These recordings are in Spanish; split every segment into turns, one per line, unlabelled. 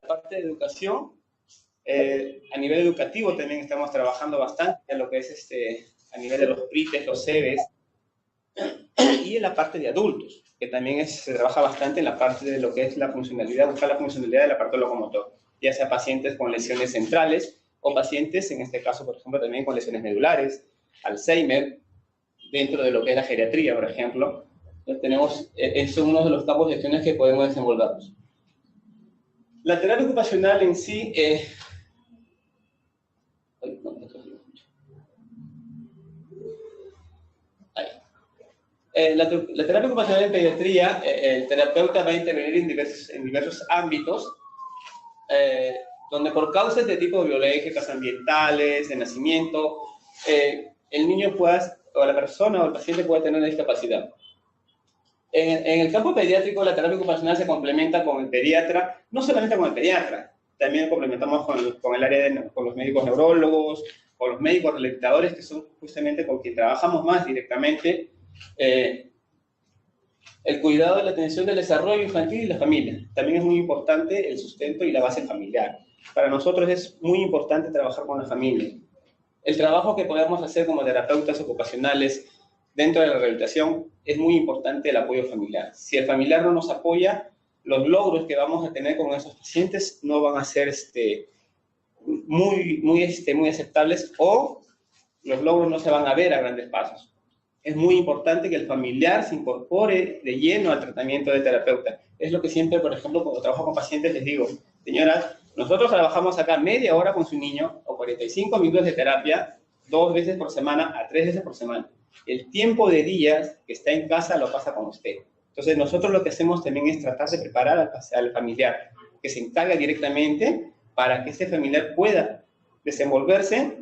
parte de educación, a nivel educativo también estamos trabajando bastante en lo que es a nivel de los PRITES, los CEBES, y en la parte de adultos, que también se trabaja bastante en la parte de lo que es la funcionalidad, buscar la funcionalidad del aparato locomotor, ya sea pacientes con lesiones centrales o pacientes, en este caso, por ejemplo, también con lesiones medulares, Alzheimer, dentro de lo que es la geriatría, por ejemplo. Entonces tenemos, es uno de los campos de acciones que podemos desenvolvernos. La terapia ocupacional en sí, la terapia ocupacional en pediatría, el terapeuta va a intervenir en diversos ámbitos, donde por causas de tipo biológicas, ambientales, de nacimiento, el niño pueda, o la persona o el paciente puede tener una discapacidad. En el campo pediátrico, la terapia ocupacional se complementa con el pediatra, no solamente con el pediatra, también complementamos con el área con los médicos neurólogos, con los médicos rehabilitadores, que son justamente con quien trabajamos más directamente, el cuidado de la atención del desarrollo infantil y la familia. También es muy importante el sustento y la base familiar. Para nosotros es muy importante trabajar con la familia. El trabajo que podemos hacer como terapeutas ocupacionales dentro de la rehabilitación es muy importante el apoyo familiar. Si el familiar no nos apoya, los logros que vamos a tener con esos pacientes no van a ser muy aceptables, o los logros no se van a ver a grandes pasos. Es muy importante que el familiar se incorpore de lleno al tratamiento del terapeuta. Es lo que siempre, por ejemplo, cuando trabajo con pacientes les digo: señoras, nosotros trabajamos acá media hora con su niño o 45 minutos de terapia 2 veces por semana a 3 veces por semana. El tiempo de días que está en casa lo pasa con usted. Entonces nosotros lo que hacemos también es tratar de preparar al familiar, que se encarga directamente para que este familiar pueda desenvolverse,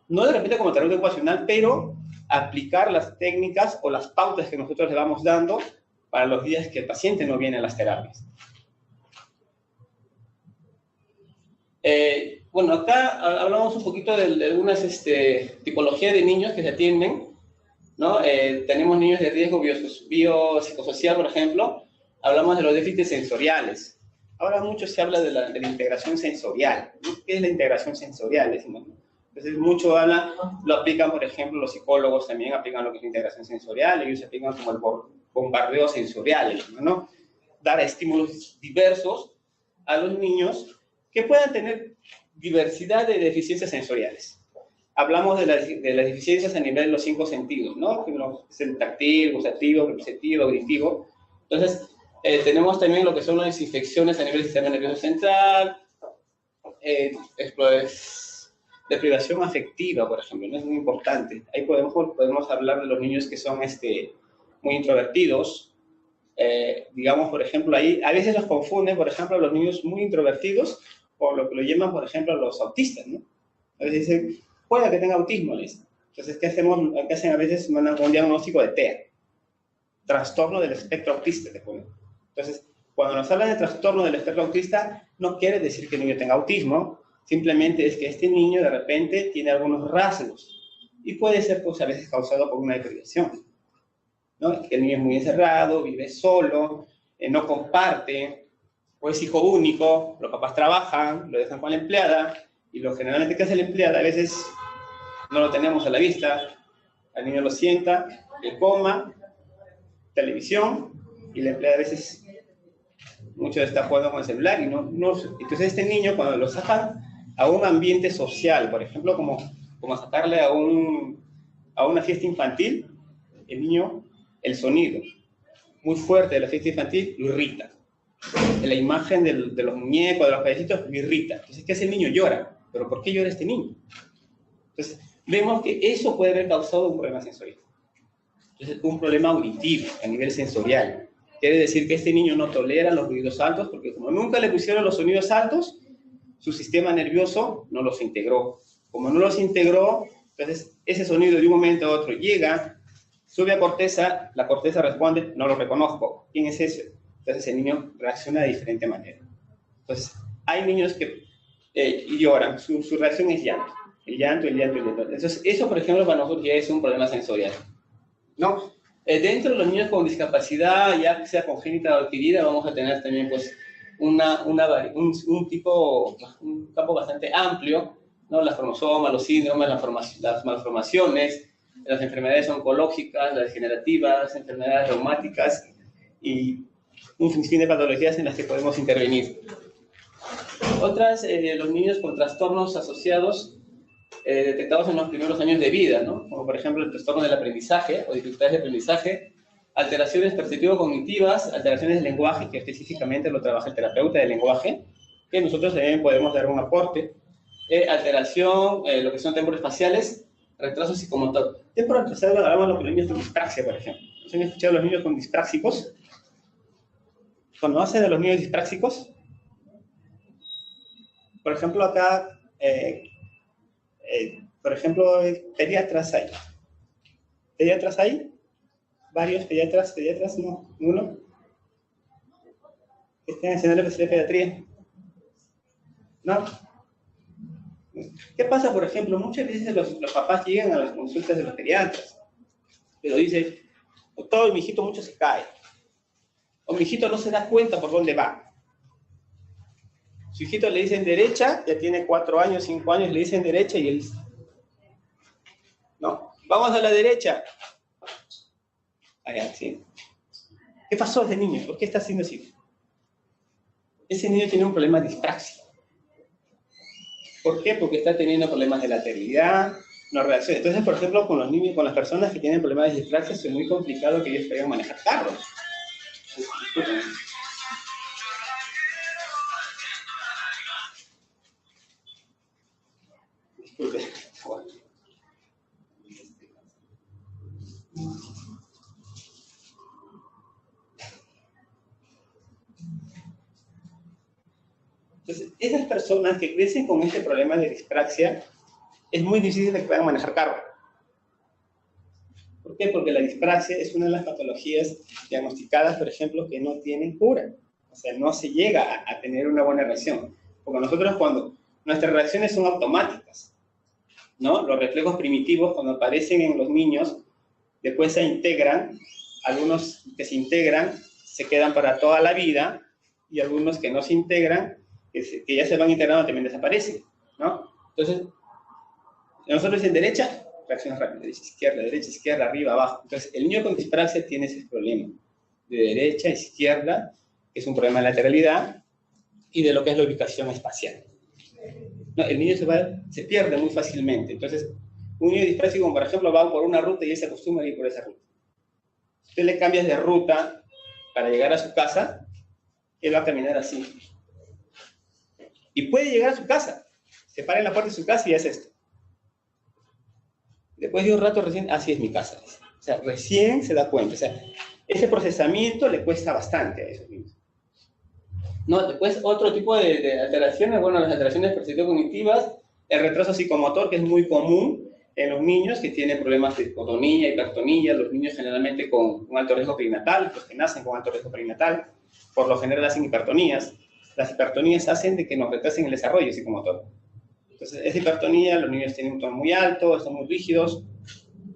no de repente como terapeuta ocupacional, pero aplicar las técnicas o las pautas que nosotros le vamos dando para los días que el paciente no viene a las terapias. Bueno, acá hablamos un poquito de algunas tipologías de niños que se atienden, ¿no? Tenemos niños de riesgo biopsicosocial, por ejemplo. Hablamos de los déficits sensoriales. Ahora mucho se habla de la integración sensorial. ¿Qué es la integración sensorial? Entonces, mucho lo aplican, por ejemplo, los psicólogos también aplican lo que es la integración sensorial, ellos se aplican como el bombardeo sensorial, ¿no? Dar estímulos diversos a los niños que puedan tener diversidad de deficiencias sensoriales. Hablamos de las deficiencias a nivel de los 5 sentidos, ¿no? Es el táctil, gustativo, perceptivo, auditivo. Entonces, tenemos también lo que son las infecciones a nivel del sistema nervioso central, deprivación afectiva, por ejemplo, ¿no? Es muy importante. Ahí podemos hablar de los niños que son muy introvertidos. Digamos, por ejemplo, ahí a veces los confunden, por ejemplo, los niños muy introvertidos con lo que lo llaman, por ejemplo, los autistas, ¿no? A veces dicen, puede que tenga autismo, les. Entonces, ¿qué hacemos? ¿Qué hacen a veces? Mandan un diagnóstico de TEA, trastorno del espectro autista, te ponen. Entonces, cuando nos hablan de trastorno del espectro autista, no quiere decir que el niño tenga autismo, simplemente es que este niño de repente tiene algunos rasgos y puede ser, pues, a veces causado por una deprivación, ¿no? Que el niño es muy encerrado, vive solo, no comparte, o es hijo único, los papás trabajan, lo dejan con la empleada, y lo generalmente que hace la empleada a veces no lo tenemos a la vista, al niño lo sienta, le coma, televisión, y la empleada a veces mucho está jugando con el celular, y entonces este niño cuando lo sacan a un ambiente social, por ejemplo, como sacarle a una fiesta infantil, el niño, el sonido muy fuerte de la fiesta infantil lo irrita. La imagen de los muñecos, de los payasitos, lo irrita. Entonces, ¿qué hace el niño? Llora. ¿Pero por qué llora este niño? Entonces, vemos que eso puede haber causado un problema sensorial. Entonces, un problema auditivo a nivel sensorial. Quiere decir que este niño no tolera los ruidos altos, porque como nunca le pusieron los sonidos altos, su sistema nervioso no los integró. Como no los integró, entonces ese sonido de un momento a otro llega, sube a corteza, la corteza responde, no lo reconozco. ¿Quién es ese? Entonces el niño reacciona de diferente manera. Entonces, hay niños que lloran, su reacción es llanto. El llanto. Entonces, eso, por ejemplo, para nosotros ya es un problema sensorial, ¿no? Dentro de los niños con discapacidad, ya sea congénita o adquirida, vamos a tener también, pues, un campo bastante amplio, ¿no? Las cromosomas, los síndromes, las malformaciones, las enfermedades oncológicas, las degenerativas, enfermedades reumáticas y un sinfín de patologías en las que podemos intervenir. Otras, los niños con trastornos asociados detectados en los primeros años de vida, ¿no? Como por ejemplo el trastorno del aprendizaje o dificultades de aprendizaje, alteraciones perceptivo-cognitivas, alteraciones del lenguaje, que específicamente lo trabaja el terapeuta del lenguaje, que nosotros también podemos dar un aporte, alteración, lo que son temporoespaciales, retraso psicomotor. Temporoespacial hablamos de los niños con dispraxia, por ejemplo. ¿Se han escuchado los niños con dispráxicos? ¿Conocen a los niños dispráxicos? Por ejemplo, acá, por ejemplo, pediatras hay. ¿Pediatras hay? ¿Varios pediatras, no? ¿Uno? ¿Que estén enseñando la especialidad de pediatría? ¿No? ¿Qué pasa, por ejemplo? Muchas veces los papás llegan a las consultas de los pediatras, pero dicen, todo mi hijito mucho se cae, o mi hijito no se da cuenta por dónde va. Su hijito le dicen derecha, ya tiene 4 años, 5 años, le dicen derecha y él, no, vamos a la derecha. Allá, ¿sí? ¿Qué pasó ese niño? ¿Por qué está haciendo así? Ese niño tiene un problema de dispraxia. ¿Por qué? Porque está teniendo problemas de lateralidad, no reacciona. Entonces, por ejemplo, con los niños, con las personas que tienen problemas de dispraxia, es muy complicado que ellos puedan manejar carros. Disculpe. Entonces, esas personas que crecen con este problema de dispraxia, es muy difícil que puedan manejar carro. ¿Por qué? Porque la dispraxia es una de las patologías diagnosticadas, por ejemplo, que no tienen cura. O sea, no se llega a tener una buena reacción. Porque nosotros cuando nuestras reacciones son automáticas, ¿no? Los reflejos primitivos cuando aparecen en los niños, después se integran, algunos que se integran se quedan para toda la vida y algunos que no se integran, que ya se van integrando también desaparecen, ¿no? Entonces, nosotros en derecha, reacciones rápidas, derecha, izquierda, arriba, abajo. Entonces, el niño con dispraxia tiene ese problema de derecha, izquierda, que es un problema de lateralidad, y de lo que es la ubicación espacial. No, el niño se pierde muy fácilmente. Entonces, un niño dispraxico, como por ejemplo, va por una ruta y él se acostumbra a ir por esa ruta. Si usted le cambias de ruta para llegar a su casa, él va a caminar así. Y puede llegar a su casa. Se para en la puerta de su casa y hace esto. Después de un rato recién, así es mi casa. O sea, recién se da cuenta. O sea, ese procesamiento le cuesta bastante a esos niños. No, después otro tipo de alteraciones, bueno, las alteraciones perceptivo-cognitivas, el retraso psicomotor, que es muy común en los niños que tienen problemas de hipotonía, hipertonía, los niños generalmente con un alto riesgo perinatal, los que nacen con alto riesgo perinatal, por lo general hacen hipertonías. Las hipertonías hacen de que nos retrasen el desarrollo psicomotor. Entonces, esa hipertonía, los niños tienen un tono muy alto, están muy rígidos,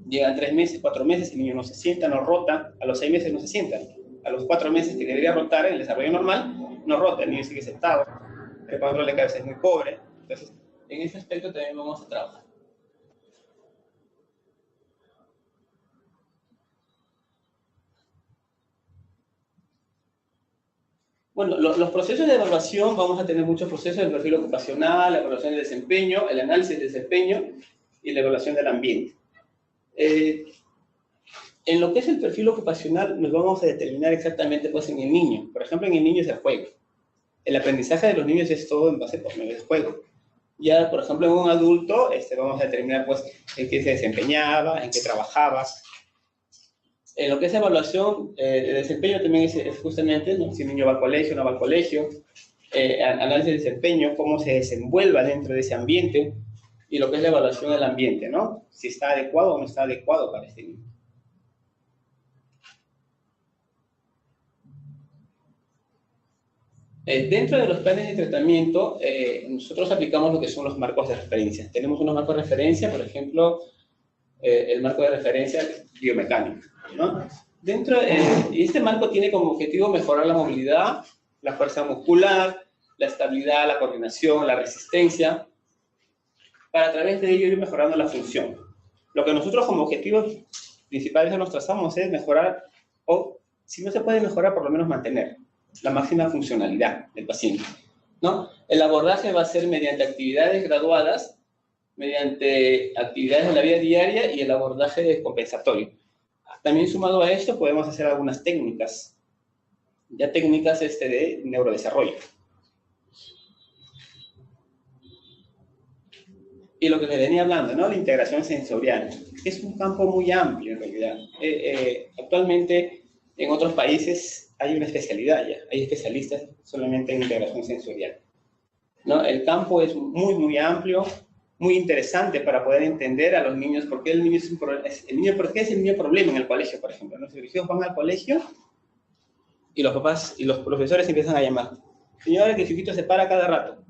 llegan 3 meses, 4 meses, el niño no se sienta, no rota, a los 6 meses no se sientan, a los 4 meses que debería rotar en el desarrollo normal, no rota, el niño sigue sentado, el control de cabeza es muy pobre. Entonces, en ese aspecto también vamos a trabajar. Bueno, los procesos de evaluación, vamos a tener muchos procesos, el perfil ocupacional, la evaluación del desempeño, el análisis del desempeño y la evaluación del ambiente. En lo que es el perfil ocupacional, nos vamos a determinar exactamente pues, en el niño. Por ejemplo, en el niño es el juego. El aprendizaje de los niños es todo en base por medio del juego. Ya, por ejemplo, en un adulto, vamos a determinar pues, en qué se desempeñaba, en qué trabajaba. En lo que es evaluación de desempeño también es justamente, ¿no? Si el niño va al colegio, no va al colegio, análisis de desempeño, cómo se desenvuelva dentro de ese ambiente, y lo que es la evaluación del ambiente, ¿no? Si está adecuado o no está adecuado para este niño. Dentro de los planes de tratamiento, nosotros aplicamos lo que son los marcos de referencia. Tenemos unos marcos de referencia, por ejemplo, el marco de referencia biomecánico, ¿no? Este marco tiene como objetivo mejorar la movilidad, la fuerza muscular, la estabilidad, la coordinación, la resistencia, para a través de ello ir mejorando la función. Lo que nosotros como objetivos principales nos trazamos es mejorar, o si no se puede mejorar, por lo menos mantener la máxima funcionalidad del paciente, ¿no? El abordaje va a ser mediante actividades graduadas, mediante actividades de la vida diaria y el abordaje compensatorio. También sumado a esto podemos hacer algunas técnicas, ya técnicas de neurodesarrollo. Y lo que les venía hablando, ¿no? La integración sensorial. Es un campo muy amplio en realidad. Actualmente en otros países hay una especialidad ya, hay especialistas solamente en integración sensorial, ¿no? El campo es muy, muy amplio, muy interesante para poder entender a los niños por qué el niño es ¿por qué es el niño problema en el colegio, por ejemplo? Los hijos van al colegio y los papás y los profesores empiezan a llamar. Señora, que su hijito se para cada rato.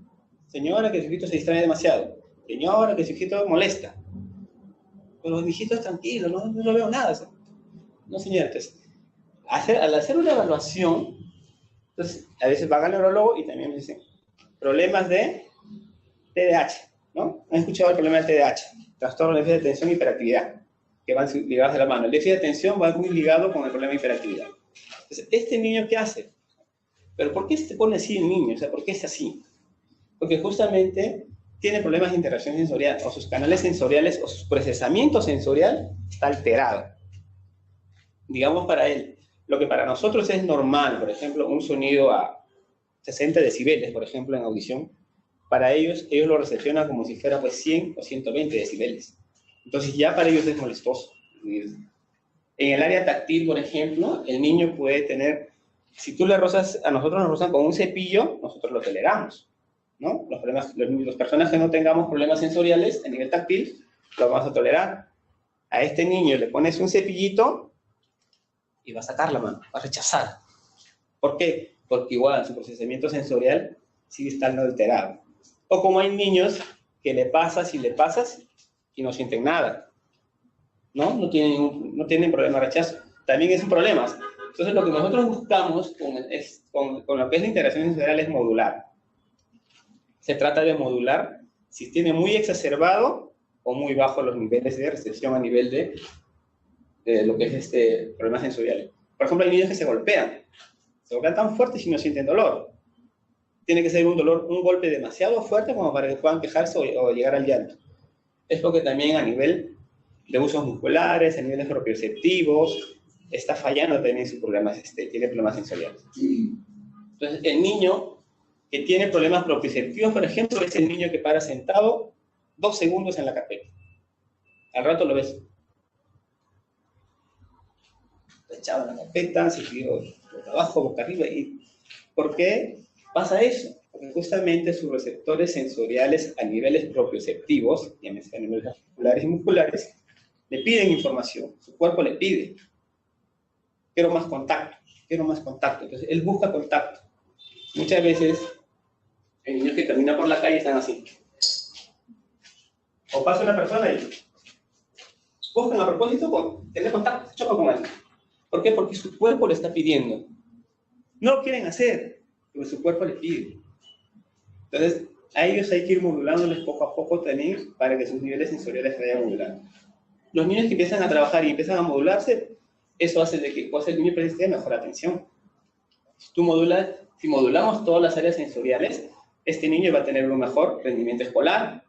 Señora, que su hijito se distrae demasiado. Señora, que su hijito molesta. Pero mi hijito es tranquilo, no veo nada. No, señora, entonces, al hacer una evaluación, entonces, a veces van al neurólogo y también me dicen problemas de TDAH, ¿no? ¿Han escuchado el problema del TDAH? Trastorno de déficit de atención y hiperactividad, que van ligados de la mano. El déficit de atención va muy ligado con el problema de hiperactividad. Entonces, ¿este niño qué hace? ¿Pero por qué se pone así el niño? O sea, ¿por qué es así? Porque justamente tiene problemas de interacción sensorial, o sus canales sensoriales, o su procesamiento sensorial está alterado. Digamos para él, lo que para nosotros es normal, por ejemplo, un sonido a 60 decibeles, por ejemplo, en audición, para ellos lo recepcionan como si fuera pues 100 o 120 decibeles. Entonces ya para ellos es molestoso. En el área táctil, por ejemplo, el niño puede tener, si tú le rozas, a nosotros nos rozan con un cepillo, nosotros lo toleramos, ¿no? Las personas que no tengamos problemas sensoriales a nivel táctil, lo vamos a tolerar. A este niño le pones un cepillito y va a sacar la mano, va a rechazar. ¿Por qué? Porque igual su procesamiento sensorial sigue estando alterado. O como hay niños que le pasas y no sienten nada, ¿no? No tienen problema de rechazo. También es un problema. Entonces lo que nosotros buscamos con lo que es la integración sensorial es modular. Se trata de modular si tiene muy exacerbado o muy bajo los niveles de recepción a nivel de lo que es problemas sensoriales. Por ejemplo, hay niños que se golpean tan fuerte y no sienten dolor. Tiene que ser un golpe demasiado fuerte como para que puedan quejarse o llegar al llanto. Es porque también a nivel de usos musculares, a niveles propioceptivos, está fallando también sus problemas, tiene problemas sensoriales. Entonces, el niño que tiene problemas propioceptivos, por ejemplo, es el niño que para sentado 2 segundos en la carpeta. Al rato lo ves. Está echado en la carpeta, se tiró boca abajo, boca arriba. ¿Y por qué pasa eso? Porque justamente sus receptores sensoriales a niveles propioceptivos, a niveles articulares y musculares, le piden información. Su cuerpo le pide. Quiero más contacto. Entonces, él busca contacto. Muchas veces, hay niños que caminan por la calle y están así. O pasa una persona y buscan a propósito con tener contacto, se chocan con alguien. ¿Por qué? Porque su cuerpo le está pidiendo. No lo quieren hacer, pero su cuerpo le pide. Entonces, a ellos hay que ir modulándoles poco a poco también para que sus niveles sensoriales se vayan modulando. Los niños que empiezan a trabajar y empiezan a modularse, eso hace de que el niño presente mejor atención. Si modulamos todas las áreas sensoriales, este niño va a tener un mejor rendimiento escolar,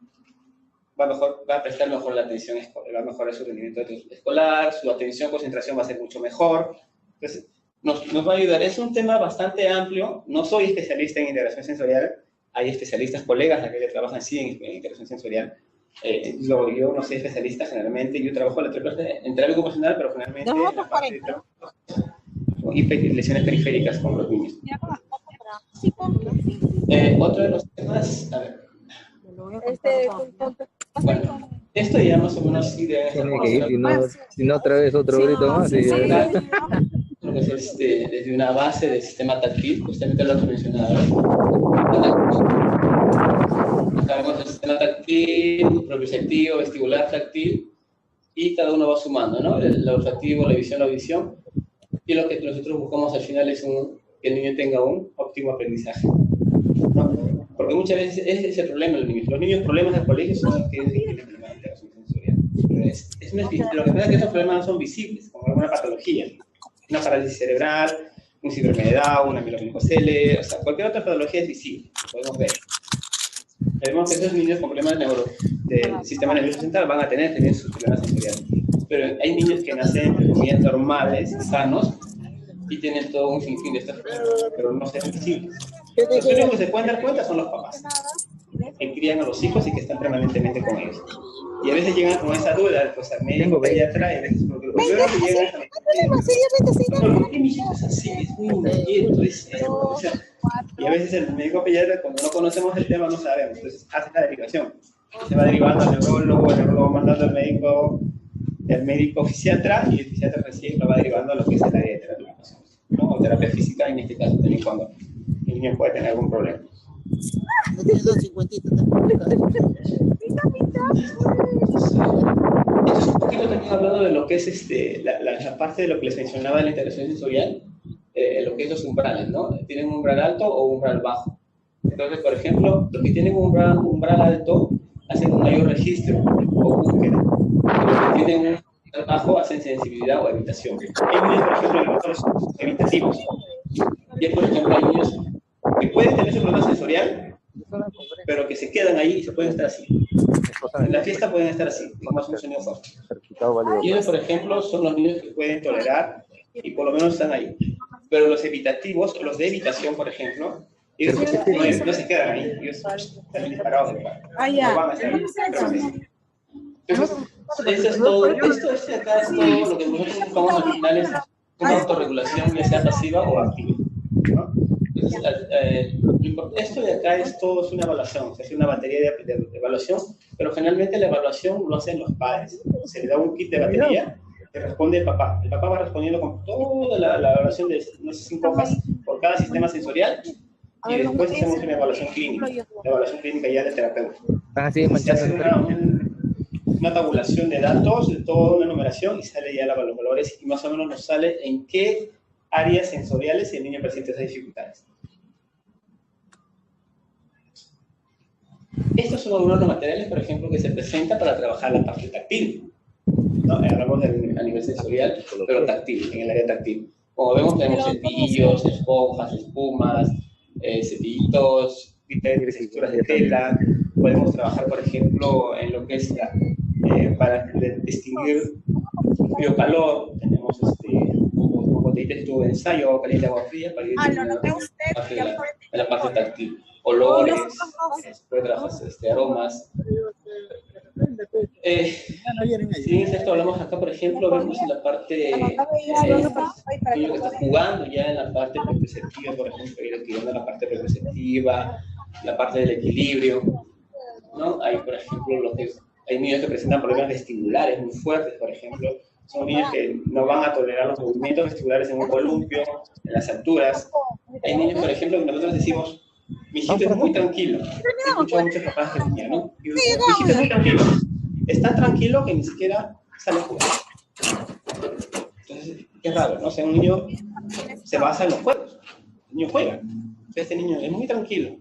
va a prestar mejor la atención escolar, va a mejorar su rendimiento escolar, su atención, concentración va a ser mucho mejor. Entonces, nos va a ayudar. Es un tema bastante amplio. No soy especialista en integración sensorial. Hay especialistas, colegas que trabajan sí en integración sensorial. Yo no soy especialista generalmente. Yo trabajo en terapia ocupacional, pero generalmente en la parte de trabajo y lesiones periféricas con los niños. Otro de los temas, a ver. Bueno, esto ya más o menos sí debe estar.
Si no otra vez otro grito más.
Desde una base del sistema táctil, justamente lo que mencionaba. Acabamos el sistema táctil, propioceptivo, vestibular, táctil, y cada uno va sumando, ¿no? El olfativo, la visión, la audición. Y lo que nosotros buscamos al final es que el niño tenga un óptimo aprendizaje, ¿no? Porque muchas veces ese es el problema de los niños. Los niños problemas del colegio son que tienen problemas de integración sensorial. Lo que pasa es que estos problemas no son visibles, como alguna patología, una parálisis cerebral, un síndrome de Down, una mielomeningocele, o sea, cualquier otra patología es visible, podemos ver. Vemos que esos niños con problemas del sistema nervioso central van a tener también sus problemas sensoriales. Pero hay niños que nacen, entre comillas, normales, sanos, y tienen todo un sinfín de estos problemas, pero no se ven visibles. Los únicos que se pueden dar cuenta son los papás, que crían a los hijos y que están permanentemente con ellos. Y a veces llegan con esa duda, pues al médico pediatra, y a veces porque ¿por qué mi hijo es así? Es muy inquieto, y a veces el médico pediatra, como no conocemos el tema, no sabemos, entonces hace la derivación. Se va derivando al neurólogo, el neurólogo mandando al médico fisiatra, y el fisiatra recién lo va derivando a lo que es el área de terapia, ¿no? O terapia física, en este caso también cuando el niño puede tener algún problema.
No tienes 250.
Entonces, un poquito también hablando de lo que es la parte de lo que les mencionaba de la integración sensorial, lo que es los umbrales, ¿no? Tienen un umbral alto o un umbral bajo. Entonces, por ejemplo, los que tienen un umbral alto hacen un mayor registro o búsqueda. Los que tienen un umbral bajo hacen sensibilidad o evitación. Hay niños, por ejemplo, que son evitativos. Y hay, por ejemplo, hay niños que pueden tener su problema sensorial, pero que se quedan ahí y se pueden estar así. En la fiesta pueden estar así, como un sonido fuerte. Y ellos, por ejemplo, son los niños que pueden tolerar y por lo menos están ahí. Pero los evitativos, los de evitación, por ejemplo, ellos no se quedan ahí, ellos están disparados de par. No van a estar ahí. Entonces, eso es todo. Esto de acá es todo lo que nosotros buscamos al final, es una autorregulación, ya sea pasiva o activa, ¿no? Entonces, esto de acá es todo, es una evaluación, se hace una batería de evaluación, pero generalmente la evaluación lo hacen los padres. Se le da un kit de batería que responde el papá. El papá va respondiendo con toda la evaluación de, no sé, 5 hojas por cada sistema sensorial, y después hacemos una evaluación clínica, la evaluación clínica ya del terapeuta. Se hace una tabulación de datos, de toda una numeración, y sale ya los valores, y más o menos nos sale en qué áreas sensoriales el niño presenta esas dificultades. Estos son algunos de los materiales, por ejemplo, que se presentan para trabajar la parte táctil, ¿no? Hablamos a nivel sensorial, pero táctil, en el área táctil. Como vemos, tenemos cepillos, esponjas, espumas, cepillitos, diferentes texturas de tela. Podemos trabajar, por ejemplo, en lo que es para distinguir frío-calor. Tenemos botellitas de tubo de ensayo, agua caliente, agua fría, para ir en la parte táctil. Olores, puede trabajar aromas. Si en esto hablamos acá, por ejemplo, vemos en la parte niño que está jugando ya en la parte perceptiva, por ejemplo, ir activando la parte perceptiva, la parte del equilibrio, ¿no? Hay, por ejemplo, hay niños que presentan problemas vestibulares muy fuertes, por ejemplo. Son niños que no van a tolerar los movimientos vestibulares en un columpio, en las alturas. Hay niños, por ejemplo, que nosotros decimos, mi hijito es muy tranquilo. He escuchado a muchos papás que decían, ¿no? Mi hijito es muy tranquilo. Es tan tranquilo que ni siquiera sale a jugar. Entonces, qué raro, ¿no? O sea, un niño se basa en los juegos. El niño juega. Este niño es muy tranquilo.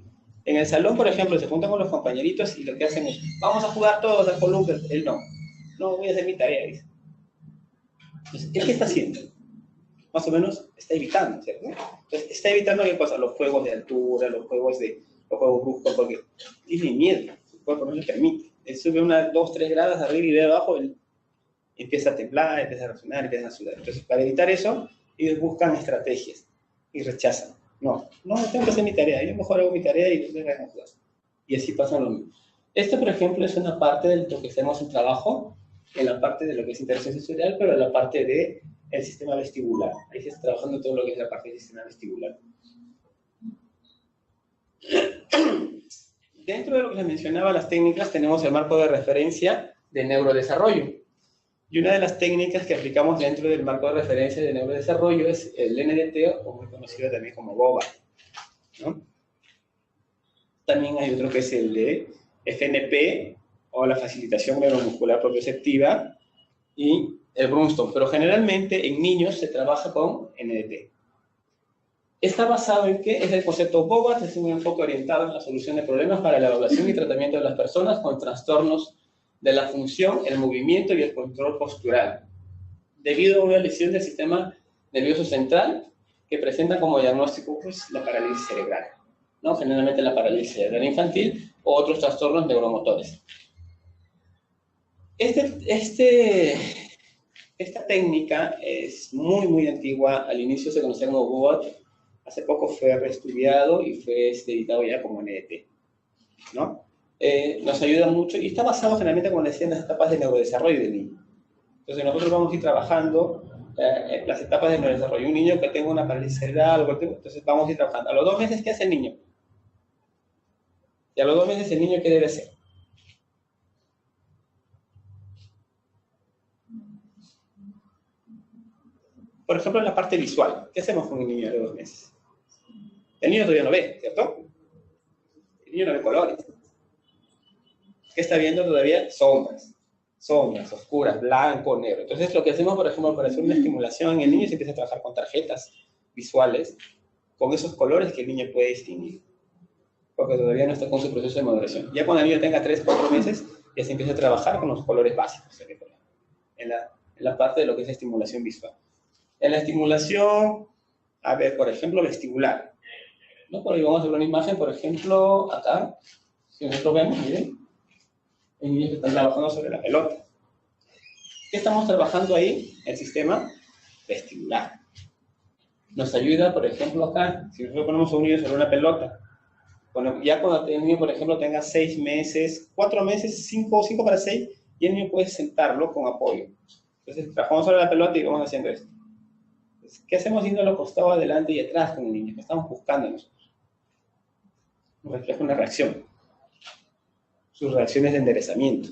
En el salón, por ejemplo, se juntan con los compañeritos y lo que hacen es, vamos a jugar todos al columpio. Él no. No, voy a hacer mi tarea, dice. Entonces, ¿él qué está haciendo? Más o menos está evitando, ¿cierto? Entonces, está evitando qué cosa, los juegos de altura, los juegos bruscos, porque tiene miedo, su cuerpo no le permite. Él sube 1, 2, 3 grados arriba y de abajo, él empieza a temblar, empieza a reaccionar, empieza a sudar. Entonces, para evitar eso, ellos buscan estrategias y rechazan. No, tengo que hacer mi tarea, yo mejor hago mi tarea y después voy a jugar. Y así pasan lo mismo. Esto, por ejemplo, es una parte de lo que hacemos en trabajo, en la parte de lo que es interacción sensorial, pero en la parte de el sistema vestibular. Ahí se está trabajando todo lo que es la parte del sistema vestibular. Dentro de lo que les mencionaba, las técnicas, tenemos el marco de referencia de neurodesarrollo. Y una de las técnicas que aplicamos dentro del marco de referencia de neurodesarrollo es el NDT, o muy conocido también como GOBA, ¿no? También hay otro que es el de FNP, o la facilitación neuromuscular propioceptiva, y el Brunstone, pero generalmente en niños se trabaja con NDT. Está basado en qué? Es el concepto BOBAT, es un enfoque orientado en la solución de problemas para la evaluación y tratamiento de las personas con trastornos de la función, el movimiento y el control postural, debido a una lesión del sistema nervioso central que presenta como diagnóstico pues, la parálisis cerebral, ¿no? Generalmente la parálisis cerebral infantil o otros trastornos neuromotores. Esta técnica es muy, muy antigua. Al inicio se conocía como BOBAT. Hace poco fue reestudiado y fue editado ya como NET, ¿no? Nos ayuda mucho y está basado generalmente, como decía, en las etapas de neurodesarrollo del niño. Entonces nosotros vamos a ir trabajando las etapas de neurodesarrollo. Un niño que tenga una parálisis cerebral, entonces vamos a ir trabajando. A los 2 meses, ¿qué hace el niño? Y a los 2 meses, ¿el niño qué debe hacer? Por ejemplo, en la parte visual. ¿Qué hacemos con un niño de 2 meses? El niño todavía no ve, ¿cierto? El niño no ve colores. ¿Qué está viendo todavía? Sombras. Sombras, oscuras, blanco, negro. Entonces, lo que hacemos, por ejemplo, para hacer una estimulación en el niño, se empieza a trabajar con tarjetas visuales, con esos colores que el niño puede distinguir. Porque todavía no está con su proceso de maduración. Ya cuando el niño tenga 3, 4 meses, ya se empieza a trabajar con los colores básicos, en la parte de lo que es estimulación visual. En la estimulación, a ver, por ejemplo, vestibular. ¿No? Por ahí vamos a ver una imagen, por ejemplo, acá, si nosotros vemos, miren, hay niños que están trabajando sobre la pelota. ¿Qué estamos trabajando ahí? El sistema vestibular. Nos ayuda, por ejemplo, acá, si nosotros ponemos a un niño sobre una pelota, ya cuando el niño, por ejemplo, tenga 6 meses, 4 meses, 5 para 6, y el niño puede sentarlo con apoyo. Entonces, trabajamos sobre la pelota y vamos haciendo esto. Entonces, ¿qué hacemos yendo a los costados, adelante y atrás con el niño? Que estamos buscando nosotros. Un reflejo, una reacción. Sus reacciones de enderezamiento.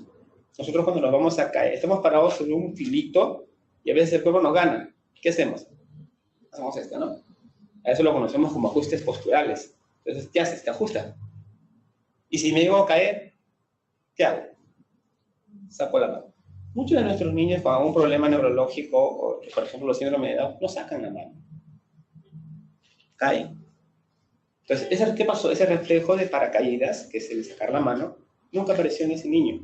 Nosotros cuando nos vamos a caer, estamos parados sobre un filito y a veces el cuerpo nos gana. ¿Qué hacemos? Hacemos esto, ¿no? A eso lo conocemos como ajustes posturales. Entonces, ¿qué haces? Te ajustas. Y si me llego a caer, ¿qué hago? Saco la mano. Muchos de nuestros niños con algún problema neurológico, o por ejemplo los síndrome de Down, no sacan la mano. Caen. Entonces, ¿qué pasó? Ese reflejo de paracaídas, que es el sacar la mano, nunca apareció en ese niño.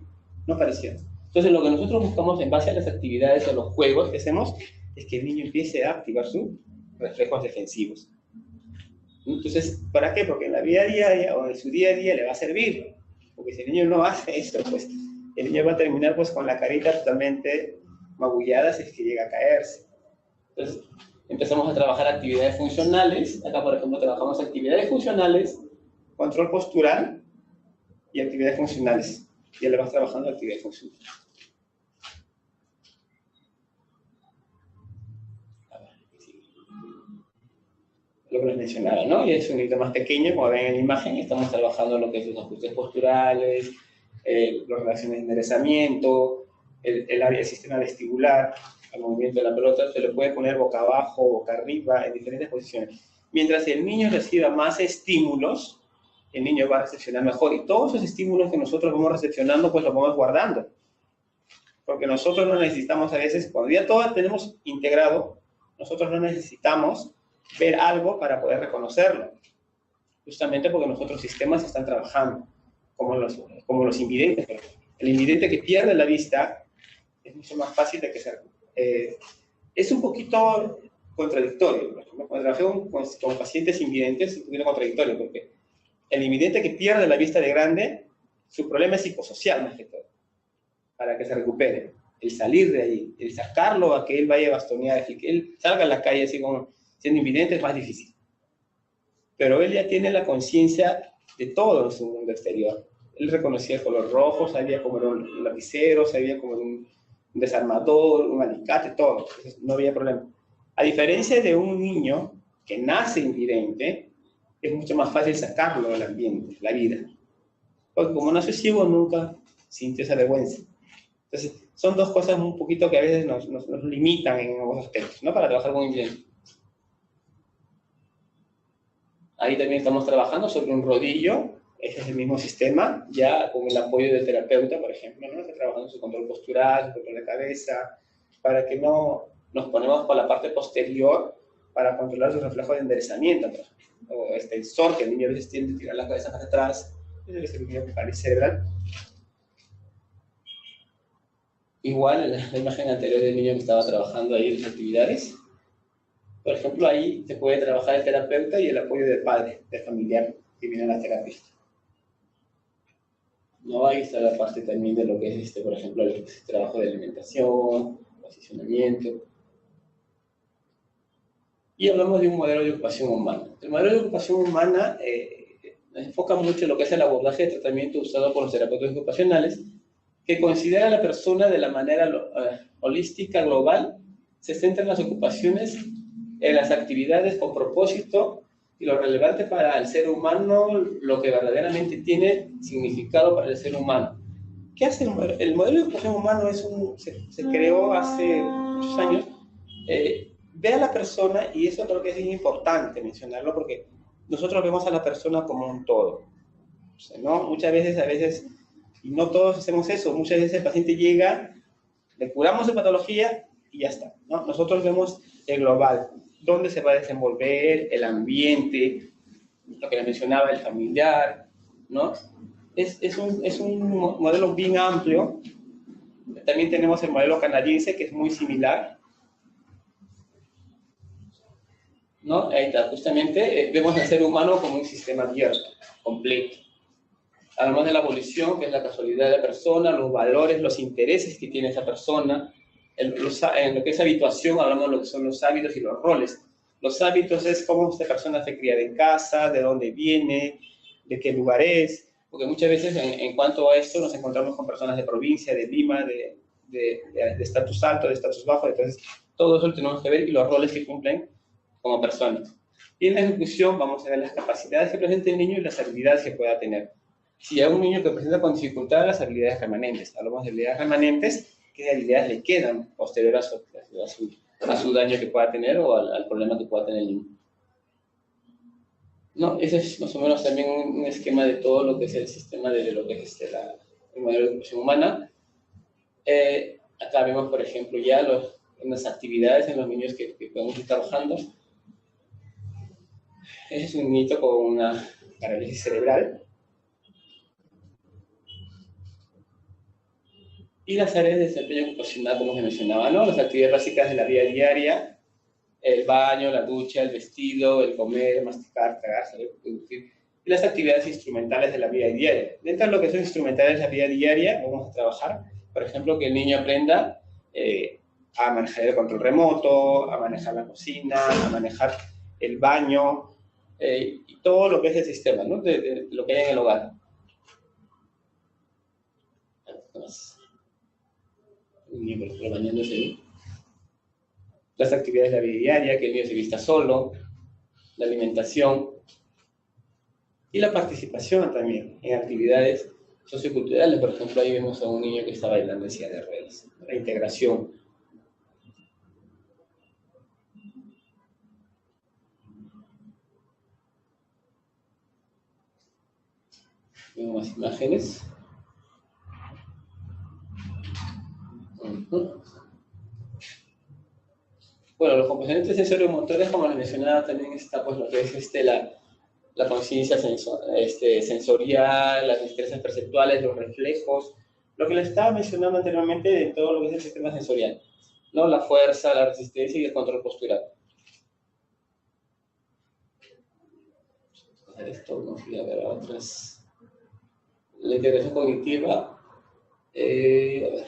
No apareció. Entonces, lo que nosotros buscamos en base a las actividades o los juegos que hacemos es que el niño empiece a activar sus reflejos defensivos. Entonces, ¿para qué? Porque en la vida diaria o en su día a día le va a servir. Porque si el niño no hace esto, pues el niño va a terminar pues con la carita totalmente magullada si es que llega a caerse. Entonces, empezamos a trabajar actividades funcionales. Acá, por ejemplo, trabajamos actividades funcionales, control postural y actividades funcionales. Ya le vas trabajando actividades funcionales. Lo que les mencionaba, ¿no? Y es un hito más pequeño, como ven en la imagen, estamos trabajando lo que es los ajustes posturales, las relaciones de enderezamiento, el sistema vestibular, el movimiento de la pelota, se lo puede poner boca abajo, boca arriba, en diferentes posiciones. Mientras el niño reciba más estímulos, el niño va a recepcionar mejor. Y todos esos estímulos que nosotros vamos recepcionando, pues los vamos guardando. Porque nosotros no necesitamos a veces, cuando ya todo tenemos integrado, nosotros no necesitamos ver algo para poder reconocerlo. Justamente porque nuestros sistemas están trabajando, como los invidentes. El invidente que pierde la vista es mucho más fácil de que se es un poquito contradictorio. Por ejemplo, cuando trabajé con pacientes invidentes es un poquito contradictorio, porque el invidente que pierde la vista de grande, su problema es psicosocial más que todo, para que se recupere. El salir de ahí, el sacarlo a que él vaya a bastonear, que él salga a la calle así como siendo invidente es más difícil. Pero él ya tiene la conciencia de todo en su mundo exterior. Él reconocía el color rojo, sabía cómo era un lapicero, sabía cómo era un desarmador, un alicate, todo. Entonces, no había problema. A diferencia de un niño que nace invidente, es mucho más fácil sacarlo del ambiente, la vida. Porque como nació ciego, nunca sintió esa vergüenza. Entonces, son dos cosas un poquito que a veces nos limitan en algunos aspectos, ¿no? Para trabajar con invidente. Ahí también estamos trabajando sobre un rodillo. Ese es el mismo sistema, ya con el apoyo del terapeuta, por ejemplo, ¿no? Está trabajando su control postural, su control de cabeza, para que no nos ponemos por la parte posterior para controlar su reflejo de enderezamiento, por ejemplo. O extensor, que el niño a veces tiende a tirar la cabeza hacia atrás, ese es el parálisis cerebral. Igual, en la imagen anterior del niño que estaba trabajando ahí en las actividades, por ejemplo, ahí se puede trabajar el terapeuta y el apoyo del padre, del familiar que viene a la terapia. No, ahí está la parte también de lo que es, por ejemplo, el trabajo de alimentación, posicionamiento. Y hablamos de un modelo de ocupación humana. El modelo de ocupación humana enfoca mucho en lo que es el abordaje de tratamiento usado por los terapeutas ocupacionales, que considera a la persona de la manera holística, global, se centra en las ocupaciones, en las actividades con propósito y lo relevante para el ser humano, lo que verdaderamente tiene significado para el ser humano. ¿Qué hace el modelo? El modelo de ocupación humano se creó hace muchos años. Ve a la persona, y eso creo que es importante mencionarlo, porque nosotros vemos a la persona como un todo. O sea, ¿no? Muchas veces, y no todos hacemos eso, muchas veces el paciente llega, le curamos de patología y ya está, ¿no? Nosotros vemos el global, dónde se va a desenvolver, el ambiente, lo que le mencionaba, el familiar, ¿no? Es un modelo bien amplio. También tenemos el modelo canadiense, que es muy similar, ¿no? Ahí está, justamente vemos al ser humano como un sistema abierto, completo. Hablamos de la evolución, que es la casualidad de la persona, los valores, los intereses que tiene esa persona. En lo que es habituación, hablamos de lo que son los hábitos y los roles. Los hábitos es cómo esta persona fue criada en casa, de dónde viene, de qué lugar es, porque muchas veces en cuanto a esto nos encontramos con personas de provincia, de Lima, de estatus alto, de estatus bajo, entonces todo eso lo tenemos que ver y los roles que cumplen como personas. Y en la ejecución vamos a ver las capacidades que presenta el niño y las habilidades que pueda tener. Si hay un niño que presenta con dificultad, las habilidades remanentes. Hablamos de habilidades remanentes, qué habilidades le quedan posterior a su daño que pueda tener o al problema que pueda tener el niño. No, ese es más o menos también un esquema de todo lo que es el sistema de lo que es el modelo de educación humana. Acá vemos, por ejemplo, ya las actividades en los niños que podemos ir trabajando. Ese es un niñito con una parálisis cerebral. Y las áreas de desempeño ocupacional, como se mencionaba, ¿no? Las actividades básicas de la vida diaria, el baño, la ducha, el vestido, el comer, masticar, tragar, salir, producir. Y las actividades instrumentales de la vida diaria. Dentro de lo que son instrumentales de la vida diaria, vamos a trabajar, por ejemplo, que el niño aprenda a manejar el control remoto, a manejar la cocina, a manejar el baño, y todo lo que es el sistema, ¿no? De lo que hay en el hogar. Un niño, por ejemplo, bañándose. Las actividades de la vida diaria, que el niño se vista solo, la alimentación y la participación también en actividades socioculturales. Por ejemplo, ahí vemos a un niño que está bailando en silla de ruedas. La integración. Vemos más imágenes. Bueno, los componentes sensorio-motores, como les mencionaba, también está pues lo que es la conciencia sensorial, las destrezas perceptuales, los reflejos, lo que les estaba mencionando anteriormente de todo lo que es el sistema sensorial, ¿no? La fuerza, la resistencia y el control postural. Vamos a ver esto, ¿no? Y a ver otras. La integración cognitiva, a ver.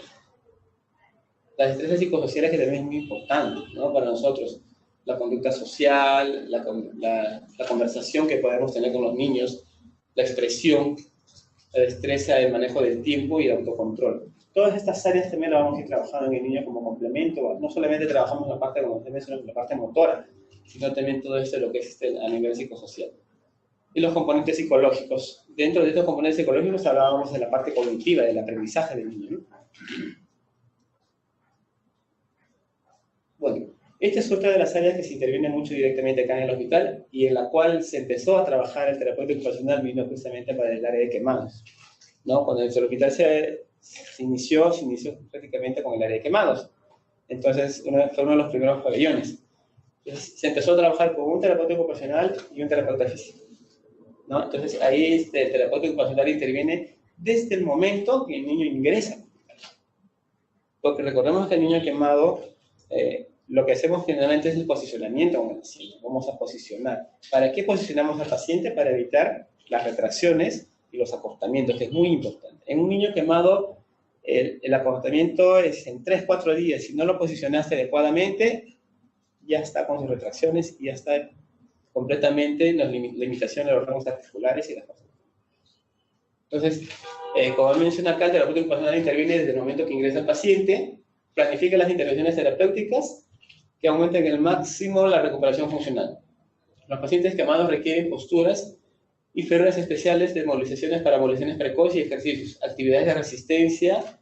Las destrezas psicosociales, que también es muy importante, ¿no? Para nosotros. La conducta social, la conversación que podemos tener con los niños, la expresión, la destreza, el manejo del tiempo y el autocontrol. Todas estas áreas también las vamos a ir trabajando en el niño como complemento. No solamente trabajamos la parte cognitiva, sino la parte motora, sino también todo esto lo que es a nivel psicosocial. Y los componentes psicológicos. Dentro de estos componentes psicológicos hablábamos de la parte cognitiva, del aprendizaje del niño, ¿no? Bueno, esta es otra de las áreas que se interviene mucho directamente acá en el hospital y en la cual se empezó a trabajar el terapeuta ocupacional, vino justamente para el área de quemados, ¿no? Cuando el hospital se inició prácticamente con el área de quemados. Entonces, fue uno de los primeros pabellones. Entonces, se empezó a trabajar con un terapeuta ocupacional y un terapeuta físico, ¿no? Entonces, ahí el terapeuta ocupacional interviene desde el momento que el niño ingresa. Porque recordemos que el niño quemado, lo que hacemos generalmente es el posicionamiento con el paciente. Vamos a posicionar. ¿Para qué posicionamos al paciente? Para evitar las retracciones y los acortamientos, que es muy importante. En un niño quemado, el acortamiento es en 3-4 días. Si no lo posicionaste adecuadamente, ya está con sus retracciones y ya está completamente en la limitación de los rangos articulares y las cosas. Entonces, como menciona acá, el terapeuta ocupacional interviene desde el momento que ingresa el paciente, planifica las intervenciones terapéuticas que aumenten al máximo la recuperación funcional. Los pacientes quemados requieren posturas y férreas especiales de movilizaciones para movilizaciones precoces y ejercicios, actividades de resistencia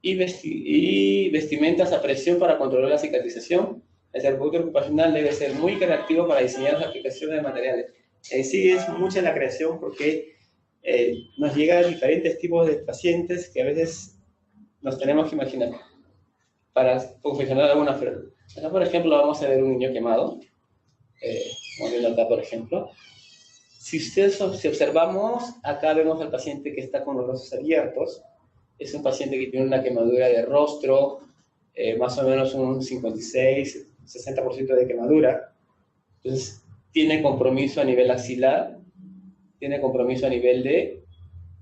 y vestimentas a presión para controlar la cicatrización. El terapeuta ocupacional debe ser muy creativo para diseñar las aplicaciones de materiales. Sí, es mucha la creación porque nos llegan diferentes tipos de pacientes que a veces nos tenemos que imaginar para confeccionar alguna férrea. Acá, por ejemplo, vamos a ver un niño quemado. Vamos viendo acá, por ejemplo. Si observamos, acá vemos al paciente que está con los brazos abiertos. Es un paciente que tiene una quemadura de rostro, más o menos un 56-60% de quemadura. Entonces, tiene compromiso a nivel axilar, tiene compromiso a nivel de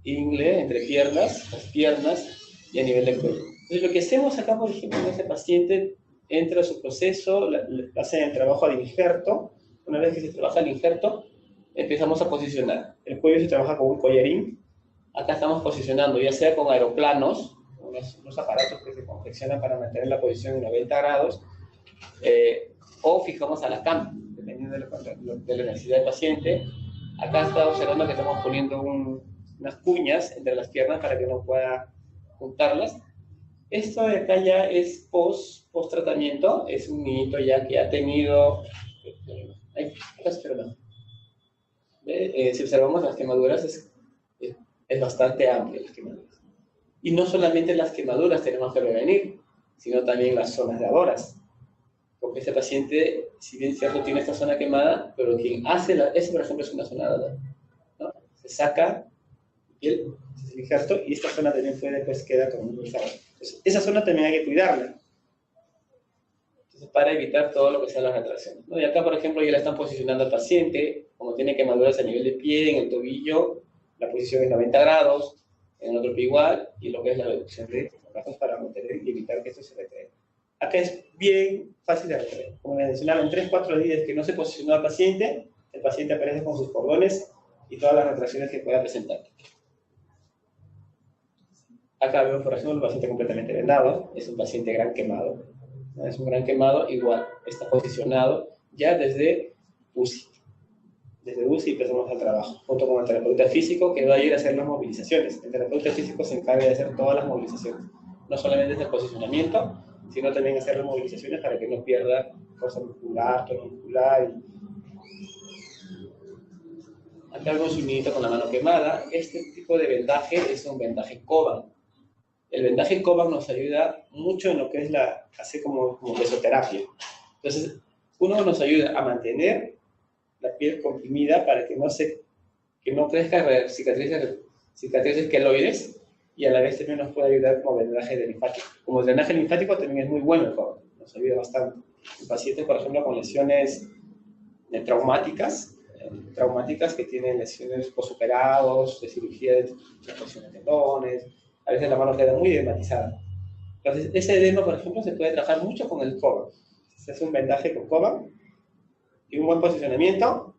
ingle, entre piernas, las piernas, y a nivel de cuello. Entonces, lo que hacemos acá, por ejemplo, en este paciente, entra a su proceso, le hacen el trabajo al injerto. Una vez que se trabaja el injerto, empezamos a posicionar. El cuello se trabaja con un collarín. Acá estamos posicionando, ya sea con aeroplanos, unos aparatos que se confeccionan para mantener la posición en 90 grados, o fijamos a la cama, dependiendo de la necesidad del paciente. Acá está observando que estamos poniendo unas cuñas entre las piernas para que no pueda juntarlas. Esto de acá ya es post-tratamiento, es un niñito ya que ha tenido... si observamos las quemaduras, es bastante amplio las quemaduras. Y no solamente las quemaduras tenemos que prevenir, sino también las zonas de adoras. Porque este paciente, si bien es cierto, tiene esta zona quemada, pero quien hace ese, por ejemplo, es una zona de adora, ¿no? Se saca piel, se hace injerto, y esta zona también después queda como un sabor. Entonces, esa zona también hay que cuidarla. Entonces, para evitar todo lo que sean las retracciones, ¿no? Y acá, por ejemplo, ya la están posicionando al paciente, como tiene quemaduras a nivel de pie, en el tobillo, la posición es 90 grados, en el otro pie igual, y lo que es la reducción de brazos para mantener y evitar que esto se retraiga. Acá es bien fácil de retraer. Como les mencionaba, en 3-4 días que no se posicionó al paciente, el paciente aparece con sus cordones y todas las retracciones que pueda presentar. Acá vemos, por ejemplo, el paciente completamente vendado, es un paciente gran quemado. ¿No? Es un gran quemado, igual, está posicionado ya desde UCI. Desde UCI empezamos al trabajo, junto con el terapeuta físico que va a ir a hacer las movilizaciones. El terapeuta físico se encarga de hacer todas las movilizaciones, no solamente desde el posicionamiento, sino también hacer las movilizaciones para que no pierda fuerza muscular, tono muscular. Acá vemos un niñito con la mano quemada. Este tipo de vendaje es un vendaje Coban. El vendaje Coban nos ayuda mucho en lo que es hacer como mesoterapia. Entonces, uno nos ayuda a mantener la piel comprimida para que no crezcan cicatrices queloides, y a la vez también nos puede ayudar como drenaje linfático. Como drenaje linfático también es muy bueno el Coban, nos ayuda bastante. En pacientes, por ejemplo, con lesiones traumáticas que tienen lesiones posoperados, de cirugía de tracción de tendones, a veces la mano queda muy edematizada. Entonces, ese edema, por ejemplo, se puede trabajar mucho con el Coban. Se hace un vendaje con Coban y un buen posicionamiento,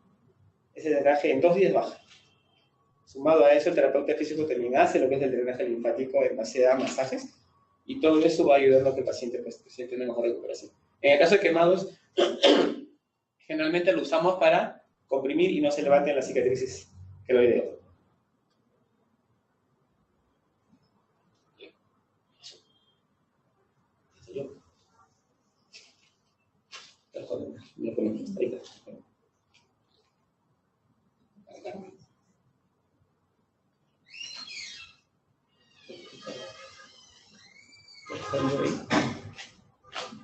ese drenaje en 2 días baja. Sumado a eso, el terapeuta físico también hace lo que es el drenaje linfático en base a masajes, y todo eso va ayudando a que el paciente presente una mejor recuperación. En el caso de quemados, generalmente lo usamos para comprimir y no se levanten las cicatrices queloideas.